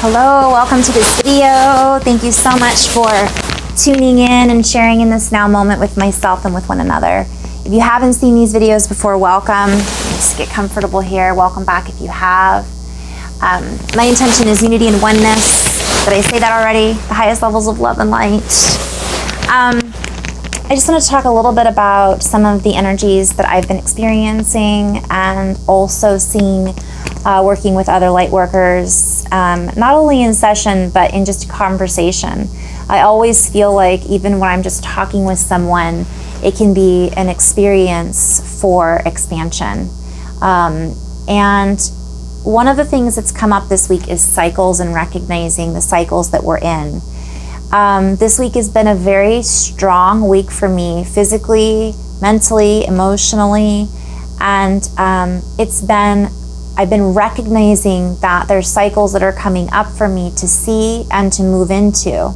Hello, welcome to this video. Thank you so much for tuning in and sharing in this now moment with myself and with one another. If you haven't seen these videos before, welcome. Just get comfortable here. Welcome back if you have. My intention is unity and oneness. Did I say that already? The highest levels of love and light. I just want to talk a little bit about some of the energies that I've been experiencing and also seeing working with other light workers, not only in session, but in just conversation. I always feel like even when I'm just talking with someone, it can be an experience for expansion. And one of the things that's come up this week is cycles and recognizing the cycles that we're in. This week has been a very strong week for me, physically, mentally, emotionally, and I've been recognizing that there's cycles that are coming up for me to see and to move into.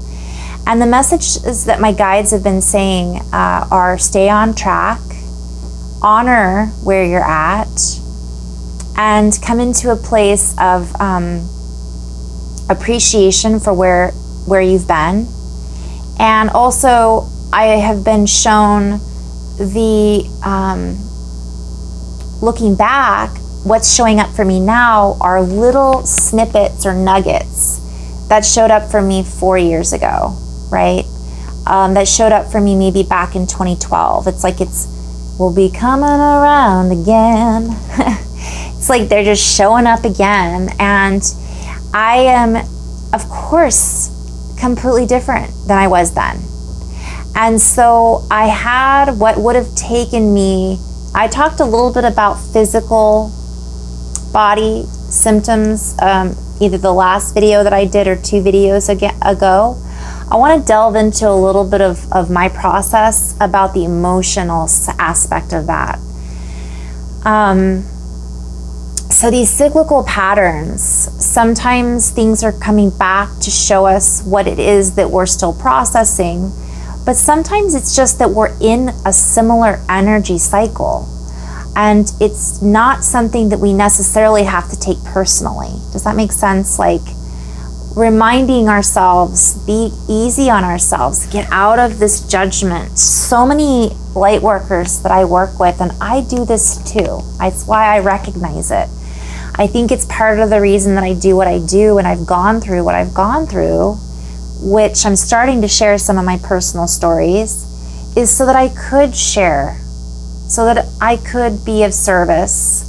And the messages that my guides have been saying are stay on track, honor where you're at, and come into a place of appreciation for where you've been. And also I have been shown the looking back, what's showing up for me now are little snippets or nuggets that showed up for me 4 years ago, right? That showed up for me maybe back in 2012. It's like we'll be coming around again. It's like they're just showing up again. And I am, of course, completely different than I was then. And so I had what would have taken me, I talked a little bit about physical body symptoms, either the last video that I did or 2 videos ago. I want to delve into a little bit of my process about the emotional aspect of that. So these cyclical patterns, sometimes things are coming back to show us what it is that we're still processing, but sometimes it's just that we're in a similar energy cycle. And it's not something that we necessarily have to take personally. Does that make sense? Like reminding ourselves, be easy on ourselves, get out of this judgment. So many light workers that I work with, and I do this too. It's why I recognize it. I think it's part of the reason that I do what I do and I've gone through what I've gone through, which I'm starting to share some of my personal stories, is so that I could share, so that I could be of service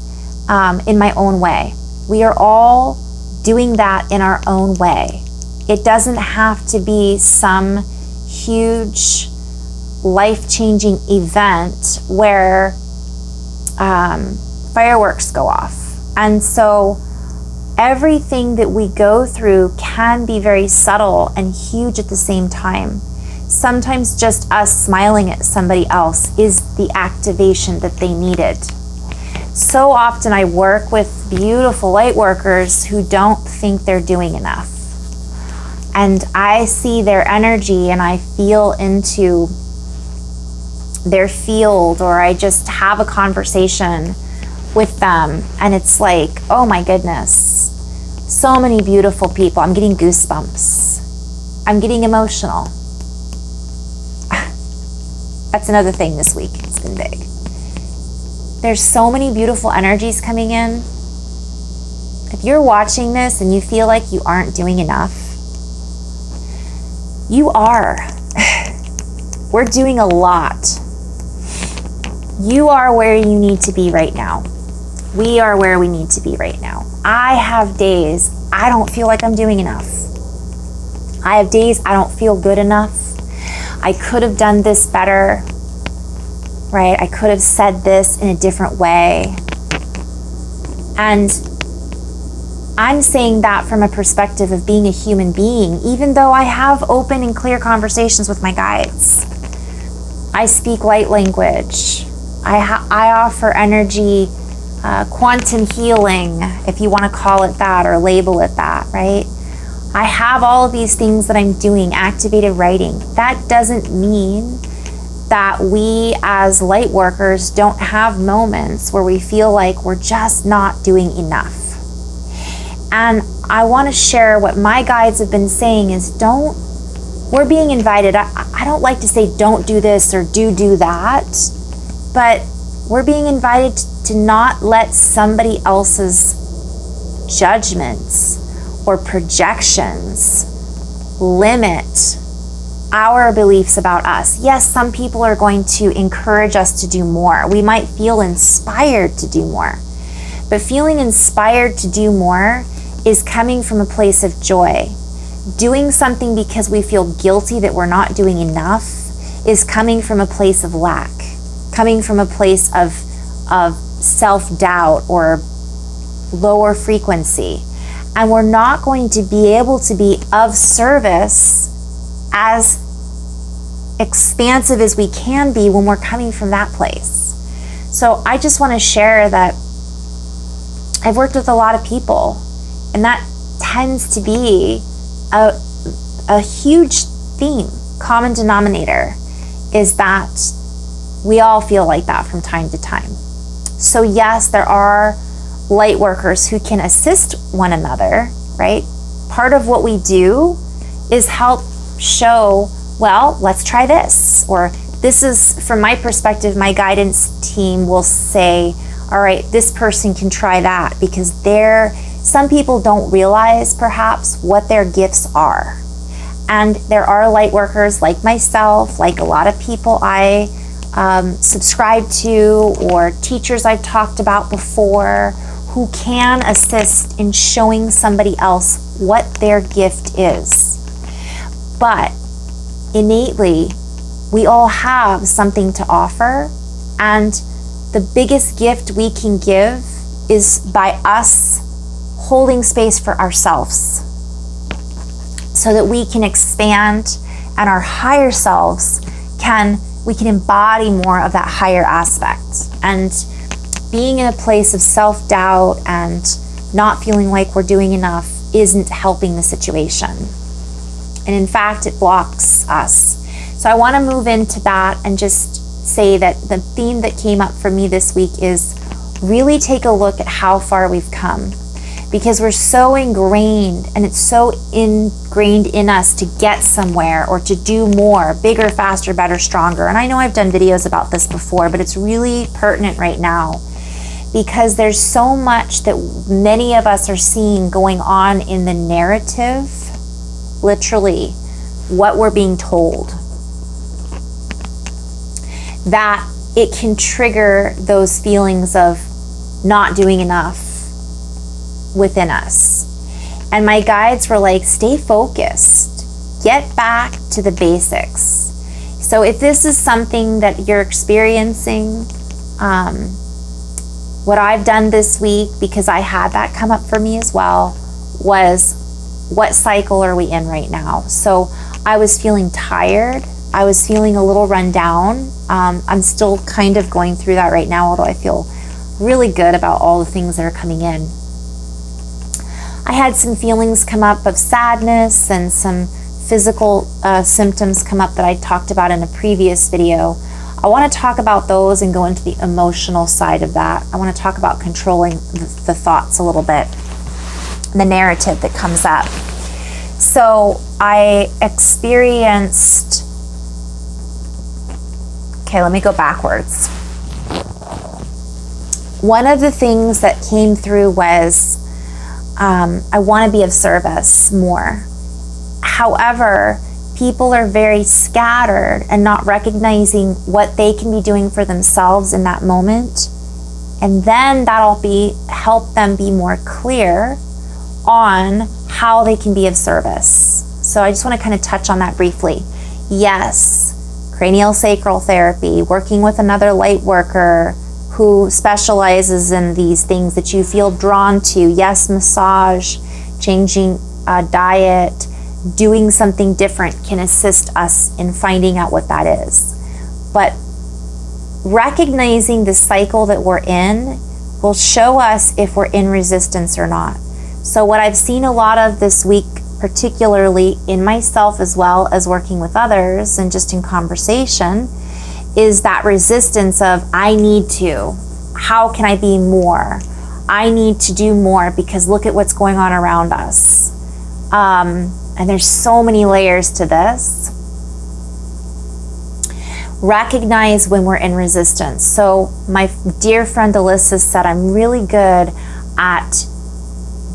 in my own way. We are all doing that in our own way. It doesn't have to be some huge life-changing event where fireworks go off. And so everything that we go through can be very subtle and huge at the same time. Sometimes just us smiling at somebody else is the activation that they needed. So often I work with beautiful light workers who don't think they're doing enough. And I see their energy and I feel into their field, or I just have a conversation with them and it's like, oh my goodness, so many beautiful people. I'm getting goosebumps. I'm getting emotional. That's another thing this week. It's been big. There's so many beautiful energies coming in. If you're watching this and you feel like you aren't doing enough, you are. We're doing a lot. You are where you need to be right now. We are where we need to be right now. I have days I don't feel like I'm doing enough. I have days I don't feel good enough. I could have done this better, right? I could have said this in a different way. And I'm saying that from a perspective of being a human being, even though I have open and clear conversations with my guides. I speak light language. I offer energy, quantum healing, if you want to call it that or label it that, right? I have all of these things that I'm doing, activated writing. That doesn't mean that we as light workers don't have moments where we feel like we're just not doing enough. And I want to share what my guides have been saying is we're being invited. I don't like to say don't do this or do that, but we're being invited to not let somebody else's judgments or projections limit our beliefs about us. Yes, some people are going to encourage us to do more. We might feel inspired to do more, but feeling inspired to do more is coming from a place of joy. Doing something because we feel guilty that we're not doing enough is coming from a place of lack, coming from a place of self-doubt or lower frequency. And we're not going to be able to be of service as expansive as we can be when we're coming from that place. So I just want to share that I've worked with a lot of people, and that tends to be a huge theme, common denominator, is that we all feel like that from time to time. So yes, there are light workers who can assist one another, right? Part of what we do is help show, well, let's try this. Or this is, from my perspective, my guidance team will say, all right, this person can try that, because some people don't realize perhaps what their gifts are. And there are light workers like myself, like a lot of people I subscribe to, or teachers I've talked about before, who can assist in showing somebody else what their gift is. But innately, we all have something to offer, and the biggest gift we can give is by us holding space for ourselves so that we can expand, and our higher selves we can embody more of that higher aspect. And being in a place of self-doubt and not feeling like we're doing enough isn't helping the situation. And in fact, it blocks us. So I want to move into that and just say that the theme that came up for me this week is really take a look at how far we've come, because we're so ingrained, and it's so ingrained in us to get somewhere or to do more, bigger, faster, better, stronger. And I know I've done videos about this before, but it's really pertinent right now, because there's so much that many of us are seeing going on in the narrative, literally what we're being told, that it can trigger those feelings of not doing enough within us. And my guides were like, stay focused, get back to the basics. So if this is something that you're experiencing, what I've done this week, because I had that come up for me as well, was what cycle are we in right now? So I was feeling tired. I was feeling a little run down. I'm still kind of going through that right now, although I feel really good about all the things that are coming in. I had some feelings come up of sadness and some physical symptoms come up that I talked about in a previous video. I want to talk about those and go into the emotional side of that. I want to talk about controlling the thoughts a little bit, the narrative that comes up. So I experienced, okay, let me go backwards. One of the things that came through was I want to be of service more. However, people are very scattered and not recognizing what they can be doing for themselves in that moment. And then that'll help them be more clear on how they can be of service. So I just want to kind of touch on that briefly. Yes, cranial sacral therapy, working with another light worker who specializes in these things that you feel drawn to. Yes, massage, changing diet, doing something different can assist us in finding out what that is. But recognizing the cycle that we're in will show us if we're in resistance or not. So what I've seen a lot of this week, particularly in myself as well as working with others and just in conversation, is that resistance of, I need to, how can I be more? I need to do more because look at what's going on around us. And there's so many layers to this. Recognize when we're in resistance. So my dear friend Alyssa said, I'm really good at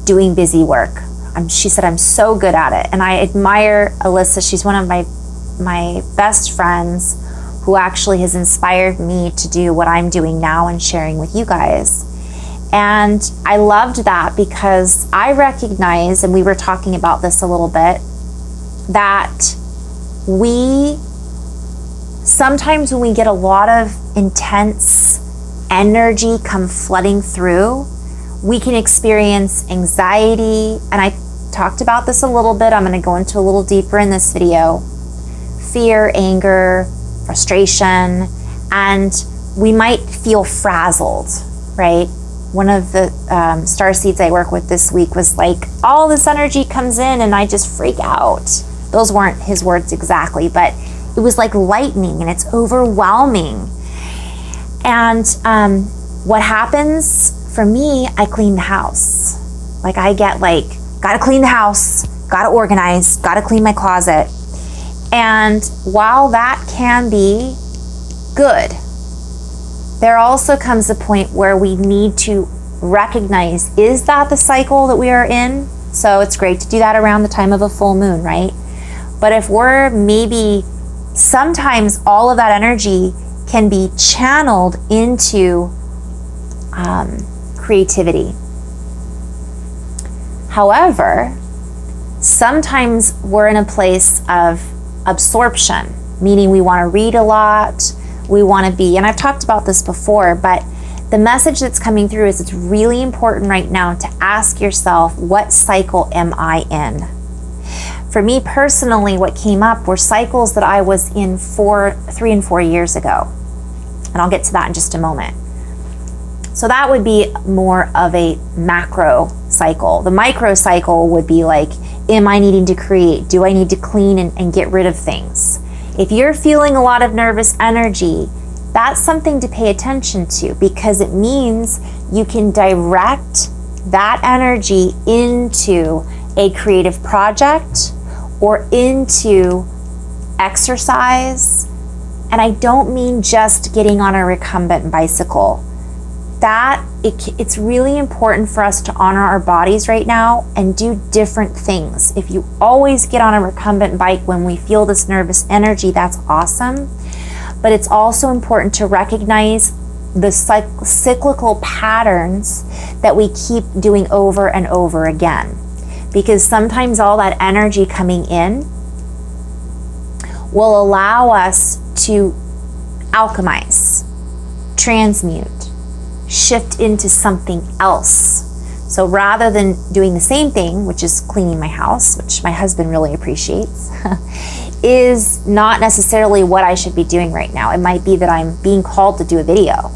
doing busy work. She said, I'm so good at it. And I admire Alyssa. She's one of my best friends who actually has inspired me to do what I'm doing now and sharing with you guys. And I loved that because I recognize, and we were talking about this a little bit, that sometimes when we get a lot of intense energy come flooding through, we can experience anxiety. And I talked about this a little bit. I'm going to go into a little deeper in this video. Fear, anger, frustration, and we might feel frazzled, right? One of the starseeds I work with this week was like, all this energy comes in and I just freak out. Those weren't his words exactly, but it was like lightning and it's overwhelming. And what happens for me, I clean the house. Like I get like, gotta clean the house, gotta organize, gotta clean my closet. And while that can be good, there also comes a point where we need to recognize, is that the cycle that we are in? So it's great to do that around the time of a full moon, right? But if we're maybe, sometimes all of that energy can be channeled into creativity. However, sometimes we're in a place of absorption, meaning we want to read a lot, we want to be, and I've talked about this before, but the message that's coming through is it's really important right now to ask yourself, what cycle am I in? For me personally, what came up were cycles that I was in 3 and 4 years ago. And I'll get to that in just a moment. So that would be more of a macro cycle. The micro cycle would be like, am I needing to create? Do I need to clean and get rid of things? If you're feeling a lot of nervous energy, that's something to pay attention to, because it means you can direct that energy into a creative project or into exercise. And I don't mean just getting on a recumbent bicycle. It's really important for us to honor our bodies right now and do different things. If you always get on a recumbent bike when we feel this nervous energy, that's awesome. But it's also important to recognize the cyclical patterns that we keep doing over and over again. Because sometimes all that energy coming in will allow us to alchemize, transmute, shift into something else. So rather than doing the same thing, which is cleaning my house, which my husband really appreciates, is not necessarily what I should be doing right now. It might be that I'm being called to do a video.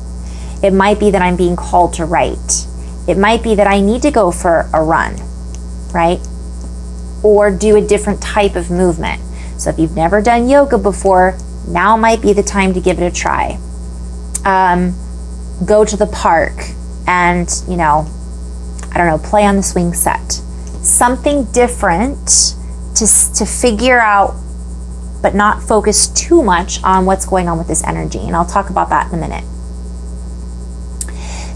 It might be that I'm being called to write. It might be that I need to go for a run, right? Or do a different type of movement. So if you've never done yoga before, now might be the time to give it a try. Go to the park and, play on the swing set. Something different to figure out, but not focus too much on what's going on with this energy. And I'll talk about that in a minute.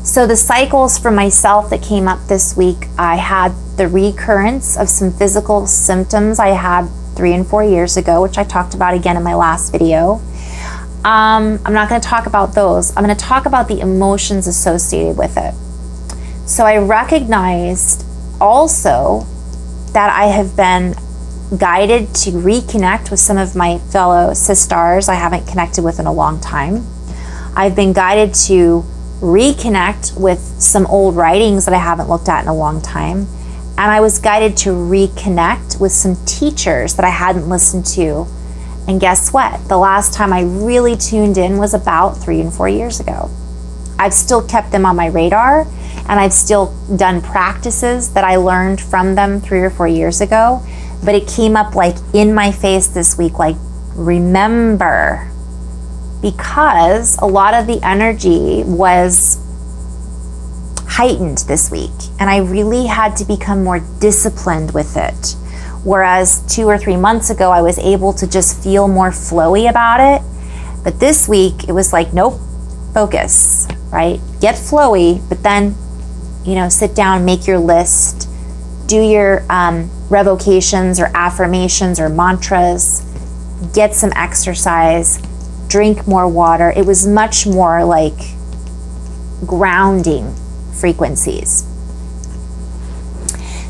So the cycles for myself that came up this week, I had the recurrence of some physical symptoms I had 3 and 4 years ago, which I talked about again in my last video. I'm not going to talk about those. I'm going to talk about the emotions associated with it. So I recognized also that I have been guided to reconnect with some of my fellow sisters I haven't connected with in a long time. I've been guided to reconnect with some old writings that I haven't looked at in a long time. And I was guided to reconnect with some teachers that I hadn't listened to. And guess what? The last time I really tuned in was about 3 and 4 years ago. I've still kept them on my radar, and I've still done practices that I learned from them 3 or 4 years ago. But it came up like in my face this week, like, remember. Because a lot of the energy was heightened this week, and I really had to become more disciplined with it. Whereas 2 or 3 months ago, I was able to just feel more flowy about it. But this week, it was like, nope, focus, right? Get flowy, but then, sit down, make your list, do your revocations or affirmations or mantras, get some exercise, drink more water. It was much more like grounding frequencies.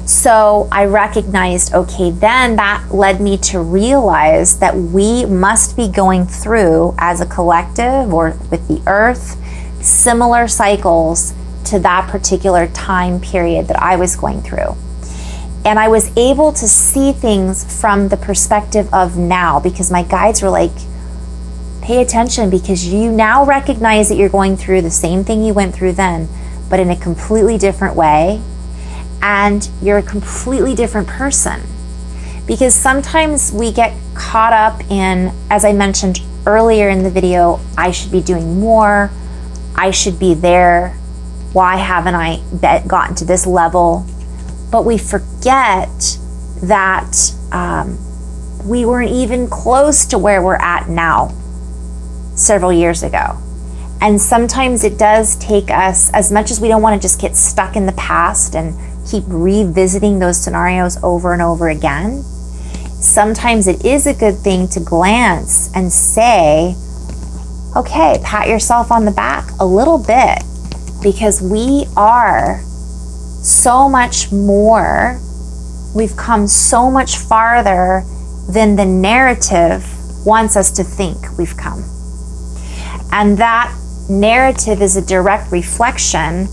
So I recognized, okay, then that led me to realize that we must be going through, as a collective or with the earth, similar cycles to that particular time period that I was going through. And I was able to see things from the perspective of now, because my guides were like, pay attention, because you now recognize that you're going through the same thing you went through then, but in a completely different way. And you're a completely different person. Because sometimes we get caught up in, as I mentioned earlier in the video, I should be doing more, I should be there, why haven't I gotten to this level? But we forget that we weren't even close to where we're at now several years ago. And sometimes it does take us, as much as we don't want to just get stuck in the past and keep revisiting those scenarios over and over again, sometimes it is a good thing to glance and say, okay, pat yourself on the back a little bit, because we are so much more, we've come so much farther than the narrative wants us to think we've come. And that narrative is a direct reflection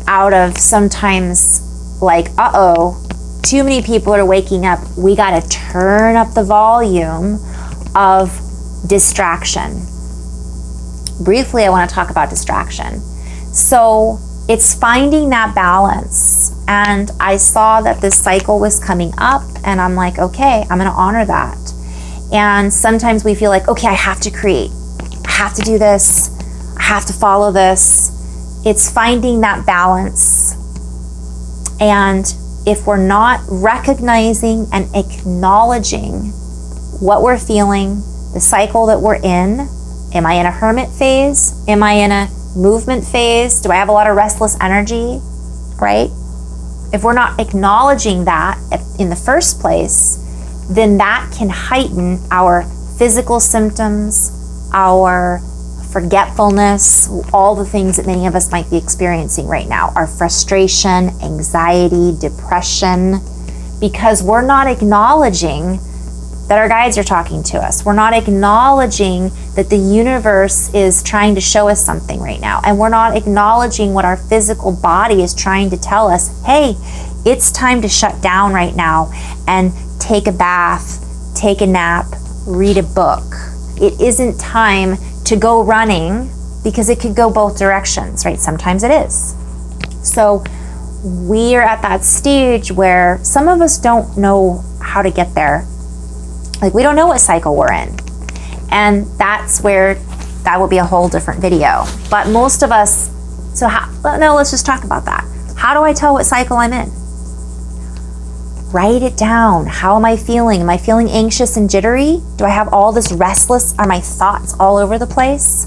out of sometimes like, too many people are waking up. We got to turn up the volume of distraction. Briefly, I want to talk about distraction. So it's finding that balance. And I saw that this cycle was coming up, and I'm like, okay, I'm going to honor that. And sometimes we feel like, okay, I have to create. I have to do this. I have to follow this. It's finding that balance. And if we're not recognizing and acknowledging what we're feeling, the cycle that we're in, am I in a hermit phase? Am I in a movement phase? Do I have a lot of restless energy, right? If we're not acknowledging that in the first place, then that can heighten our physical symptoms, our forgetfulness, all the things that many of us might be experiencing right now, our frustration, anxiety, depression, because we're not acknowledging that our guides are talking to us. We're not acknowledging that the universe is trying to show us something right now. And we're not acknowledging what our physical body is trying to tell us. Hey, it's time to shut down right now and take a bath, take a nap, read a book. It isn't time to go running, because it could go both directions, right? Sometimes it is. So we are at that stage where some of us don't know how to get there. Like, we don't know what cycle we're in. And that's where that will be a whole different video. But most of us, let's just talk about that. How do I tell what cycle I'm in? Write it down. How am I feeling? Am I feeling anxious and jittery? Do I have all this restless? Are my thoughts all over the place?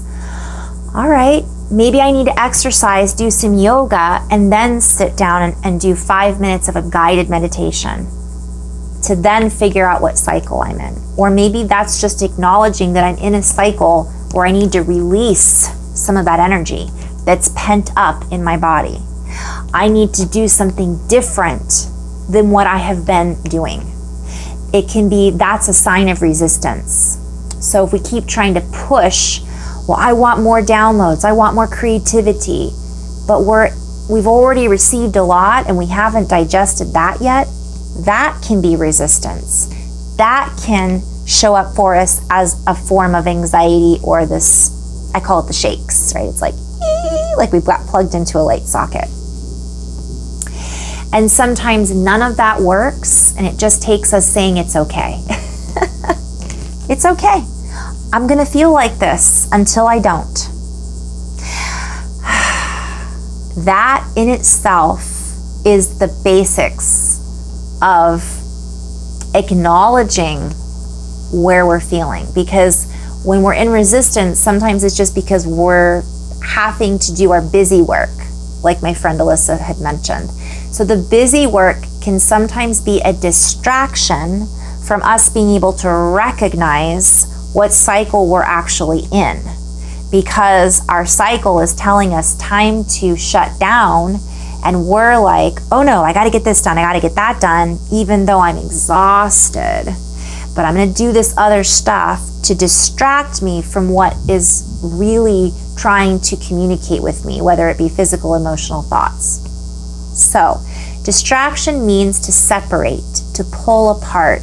All right, maybe I need to exercise, do some yoga, and then sit down and do 5 minutes of a guided meditation to then figure out what cycle I'm in. Or maybe that's just acknowledging that I'm in a cycle where I need to release some of that energy that's pent up in my body. I need to do something different than what I have been doing. It can be, that's a sign of resistance. So if we keep trying to push, well, I want more downloads, I want more creativity, but we've already received a lot and we haven't digested that yet, that can be resistance. That can show up for us as a form of anxiety, or this, I call it the shakes, right? It's like we've got plugged into a light socket. And sometimes none of that works, and it just takes us saying it's okay. It's okay. I'm gonna feel like this until I don't. that in itself is the basics of acknowledging where we're feeling. Because when we're in resistance, sometimes it's just because we're having to do our busy work, like my friend Alyssa had mentioned. So the busy work can sometimes be a distraction from us being able to recognize what cycle we're actually in, because our cycle is telling us time to shut down, and we're like, oh no, I got to get this done, I got to get that done, even though I'm exhausted, but I'm going to do this other stuff to distract me from what is really trying to communicate with me, whether it be physical, emotional thoughts. So distraction means to separate, to pull apart.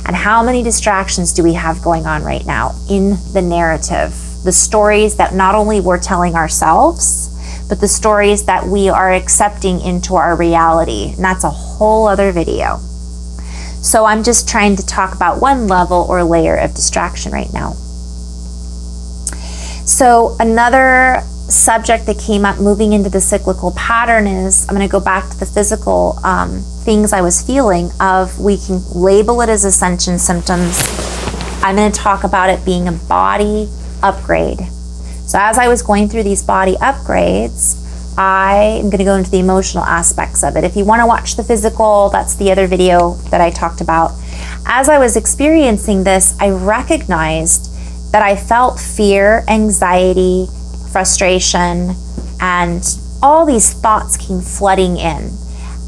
And how many distractions do we have going on right now in the narrative? The stories that not only we're telling ourselves, but the stories that we are accepting into our reality. And that's a whole other video. So I'm just trying to talk about one level or layer of distraction right now. So another subject that came up moving into the cyclical pattern is, I'm going to go back to the physical things I was feeling of, we can label it as ascension symptoms. I'm going to talk about it being a body upgrade. So as I was going through these body upgrades, I am going to go into the emotional aspects of it. If you want to watch the physical, that's the other video that I talked about. As I was experiencing this, I recognized that I felt fear, anxiety, frustration, and all these thoughts came flooding in.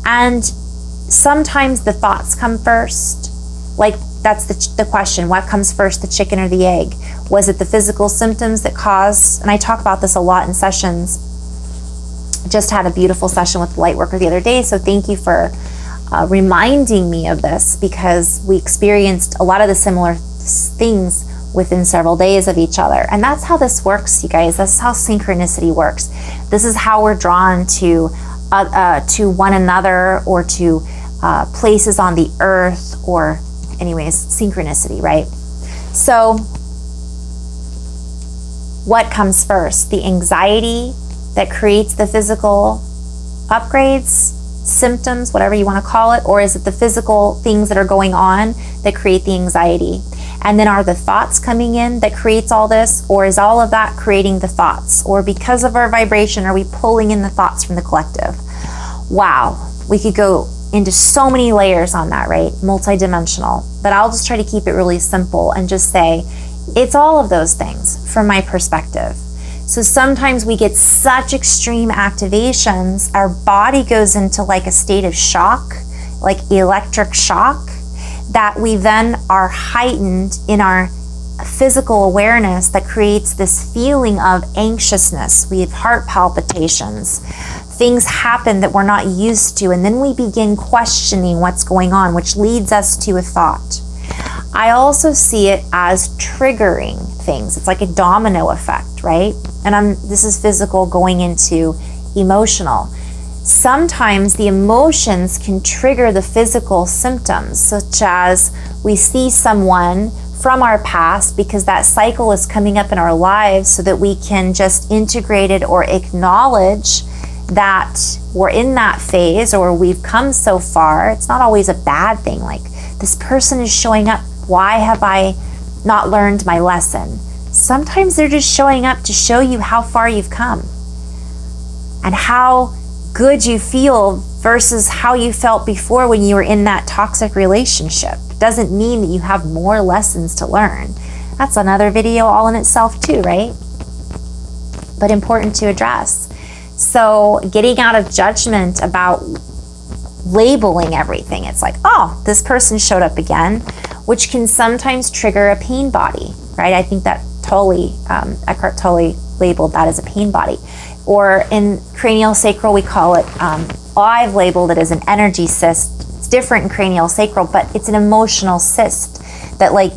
And sometimes the thoughts come first. Like, that's the question, what comes first, the chicken or the egg? Was it the physical symptoms that caused, and I talk about this a lot in sessions. Just had a beautiful session with the lightworker the other day, so thank you for reminding me of this, because we experienced a lot of the similar things within several days of each other. And that's how this works, you guys. That's how synchronicity works. This is how we're drawn to one another, or to places on the earth, or anyways, synchronicity, right? So what comes first? The anxiety that creates the physical upgrades, symptoms, whatever you want to call it, or is it the physical things that are going on that create the anxiety? And then are the thoughts coming in that creates all this, or is all of that creating the thoughts? Or because of our vibration, are we pulling in the thoughts from the collective? Wow, we could go into so many layers on that, right? Multidimensional. But I'll just try to keep it really simple and just say, it's all of those things from my perspective. So sometimes we get such extreme activations, our body goes into like a state of shock, like electric shock, that we then are heightened in our physical awareness that creates this feeling of anxiousness. We have heart palpitations. Things happen that we're not used to, and then we begin questioning what's going on, which leads us to a thought. I also see it as triggering things. It's like a domino effect, right? And this is physical going into emotional. Sometimes the emotions can trigger the physical symptoms, such as we see someone from our past, because that cycle is coming up in our lives, so that we can just integrate it or acknowledge that we're in that phase, or we've come so far. It's not always a bad thing. Like, this person is showing up. Why have I not learned my lesson? Sometimes they're just showing up to show you how far you've come and how good you feel versus how you felt before when you were in that toxic relationship. It doesn't mean that you have more lessons to learn. That's another video all in itself too, right? But important to address. So getting out of judgment about labeling everything. It's like, oh, this person showed up again, which can sometimes trigger a pain body, right? I think that Eckhart Tolle labeled that as a pain body. Or in cranial sacral, we call it, I've labeled it as an energy cyst. It's different in cranial sacral, but it's an emotional cyst that like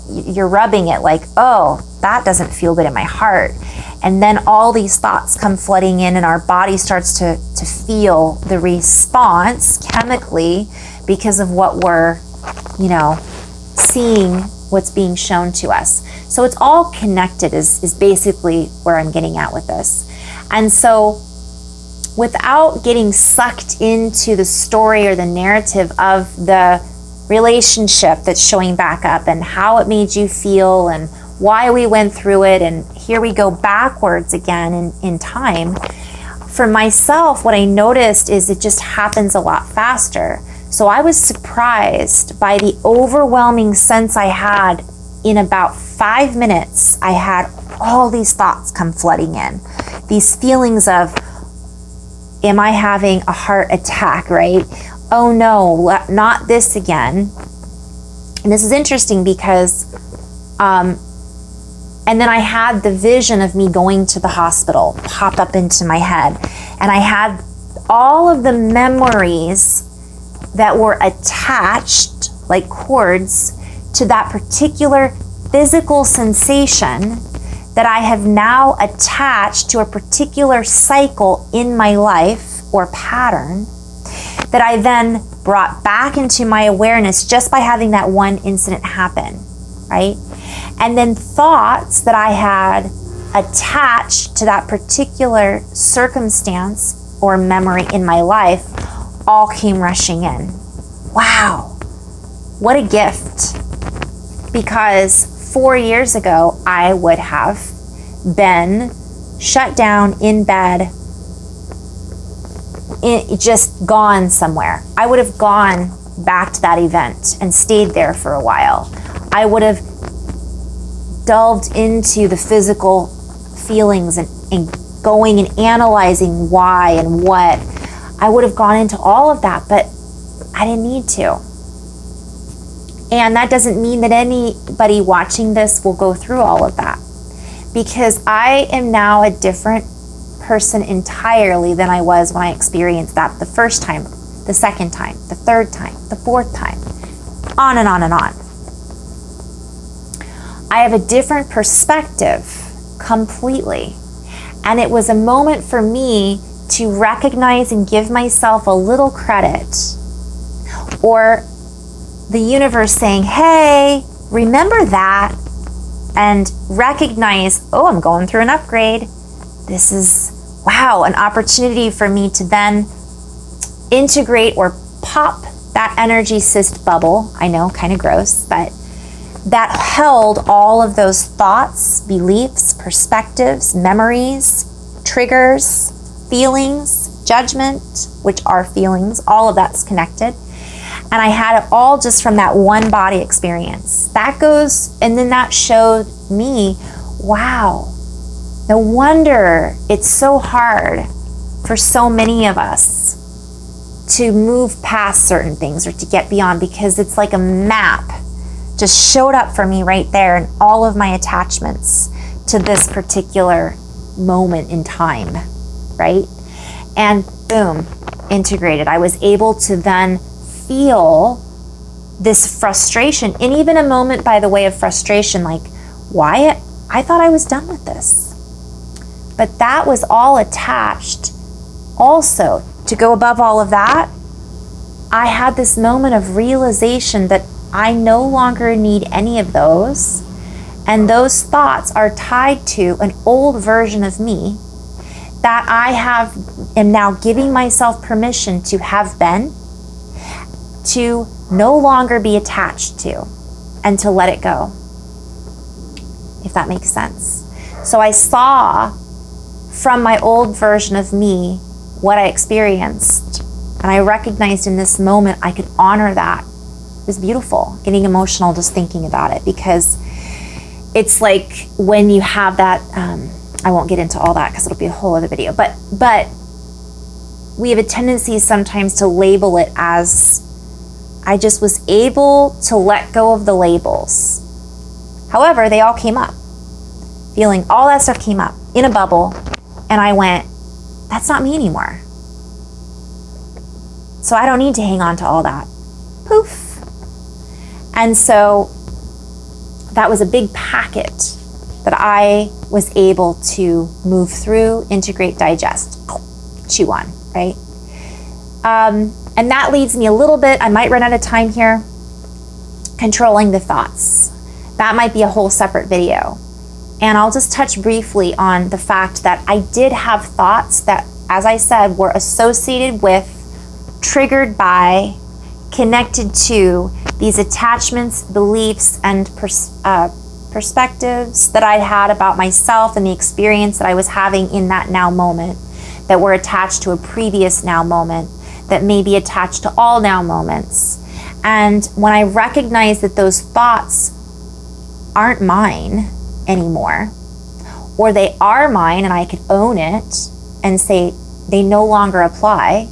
you're rubbing it like, oh, that doesn't feel good in my heart. And then all these thoughts come flooding in, and our body starts to feel the response chemically because of what we're, seeing, what's being shown to us. So it's all connected is basically where I'm getting at with this. And so without getting sucked into the story or the narrative of the relationship that's showing back up and how it made you feel and why we went through it, and here we go backwards again in time. For myself, what I noticed is it just happens a lot faster. So I was surprised by the overwhelming sense I had. In about 5 minutes, I had all these thoughts come flooding in. These feelings of, am I having a heart attack, right? Oh no, not this again. And this is interesting because, and then I had the vision of me going to the hospital pop up into my head. And I had all of the memories that were attached, like cords, to that particular physical sensation that I have now attached to a particular cycle in my life or pattern that I then brought back into my awareness just by having that one incident happen, right? And then thoughts that I had attached to that particular circumstance or memory in my life all came rushing in. Wow, what a gift. Because 4 years ago, I would have been shut down in bed, just gone somewhere. I would have gone back to that event and stayed there for a while. I would have delved into the physical feelings and going and analyzing why and what. I would have gone into all of that, but I didn't need to. And that doesn't mean that anybody watching this will go through all of that, because I am now a different person entirely than I was when I experienced that the first time, the second time, the third time, the fourth time, on and on and on. I have a different perspective completely. And it was a moment for me to recognize and give myself a little credit, or the universe saying, hey, remember that, and recognize, oh, I'm going through an upgrade. This is, wow, an opportunity for me to then integrate or pop that energy cyst bubble. I know, kind of gross, but that held all of those thoughts, beliefs, perspectives, memories, triggers, feelings, judgment, which are feelings, all of that's connected. And I had it all just from that one body experience. That goes, and then that showed me, wow, no wonder it's so hard for so many of us to move past certain things or to get beyond, because it's like a map just showed up for me right there, and all of my attachments to this particular moment in time, right? And boom, integrated. I was able to then feel this frustration, and even a moment, by the way, of frustration, like, why? I thought I was done with this. But that was all attached. Also, to go above all of that, I had this moment of realization that I no longer need any of those, and those thoughts are tied to an old version of me that I am now giving myself permission to have been, to no longer be attached to, and to let it go, if that makes sense. So I saw from my old version of me what I experienced, and I recognized in this moment I could honor that. It was beautiful, getting emotional just thinking about it, because it's like when you have that, I won't get into all that because it'll be a whole other video, but we have a tendency sometimes to label it as, I just was able to let go of the labels. However, they all came up. Feeling all that stuff came up in a bubble, and I went, that's not me anymore. So I don't need to hang on to all that. Poof. And so that was a big packet that I was able to move through, integrate, digest, chew on, right? And that leads me a little bit, I might run out of time here, controlling the thoughts. That might be a whole separate video. And I'll just touch briefly on the fact that I did have thoughts that as I said, were associated with, triggered by, connected to these attachments, beliefs, and perspectives that I had about myself and the experience that I was having in that now moment, that were attached to a previous now moment, that may be attached to all now moments. And when I recognize that those thoughts aren't mine anymore, or they are mine and I can own it and say they no longer apply,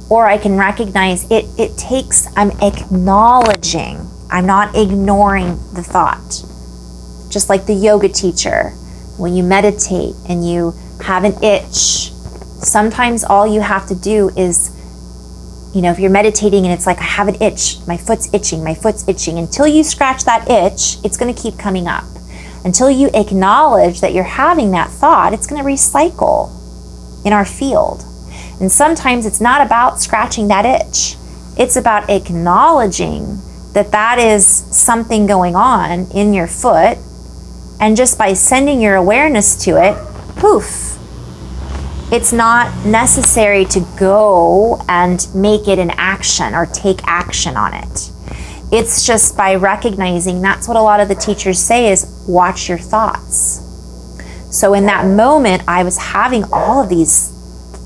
or I can recognize it takes, I'm acknowledging, I'm not ignoring the thought. Just like the yoga teacher, when you meditate and you have an itch, sometimes all you have to do is, if you're meditating and it's like, I have an itch, my foot's itching, until you scratch that itch, it's going to keep coming up. Until you acknowledge that you're having that thought, it's going to recycle in our field. And sometimes it's not about scratching that itch. It's about acknowledging that that is something going on in your foot. And just by sending your awareness to it, poof, it's not necessary to go and make it an action or take action on it. It's just by recognizing, that's what a lot of the teachers say is, watch your thoughts. So in that moment, I was having all of these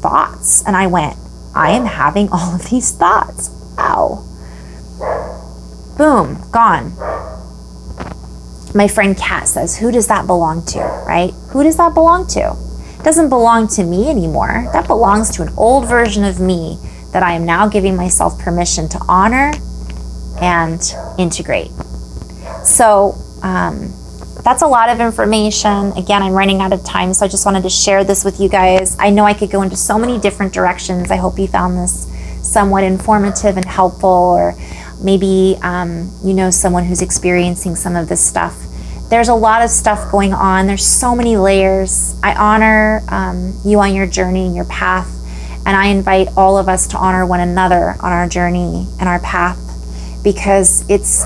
thoughts and I went, I am having all of these thoughts. Wow. Boom, gone. My friend Kat says, who does that belong to, right? Who does that belong to? It doesn't belong to me anymore. That belongs to an old version of me that I am now giving myself permission to honor and integrate. So that's a lot of information. Again, I'm running out of time, so I just wanted to share this with you guys. I know I could go into so many different directions. I hope you found this somewhat informative and helpful, or maybe someone who's experiencing some of this stuff. There's a lot of stuff going on. There's so many layers. I honor you on your journey and your path, and I invite all of us to honor one another on our journey and our path, because it's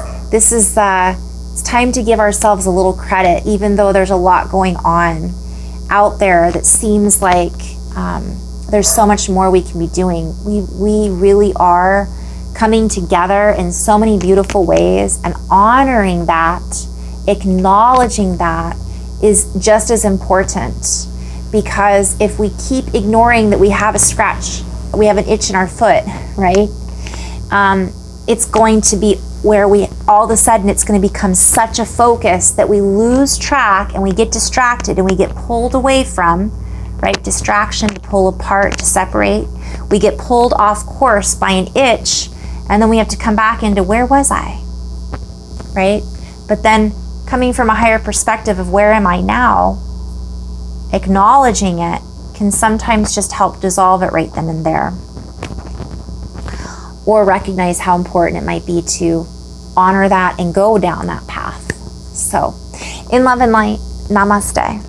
time to give ourselves a little credit, even though there's a lot going on out there that seems like there's so much more we can be doing. We really are coming together in so many beautiful ways, and honoring that, acknowledging that is just as important, because if we keep ignoring that we have a scratch, we have an itch in our foot, right? It's going to be where we, all of a sudden, it's going to become such a focus that we lose track and we get distracted and we get pulled away from, right? Distraction, to pull apart, to separate. We get pulled off course by an itch, and then we have to come back into, where was I, right? But then coming from a higher perspective of, where am I now? Acknowledging it can sometimes just help dissolve it right then and there. Or recognize how important it might be to honor that and go down that path. So, in love and light, namaste.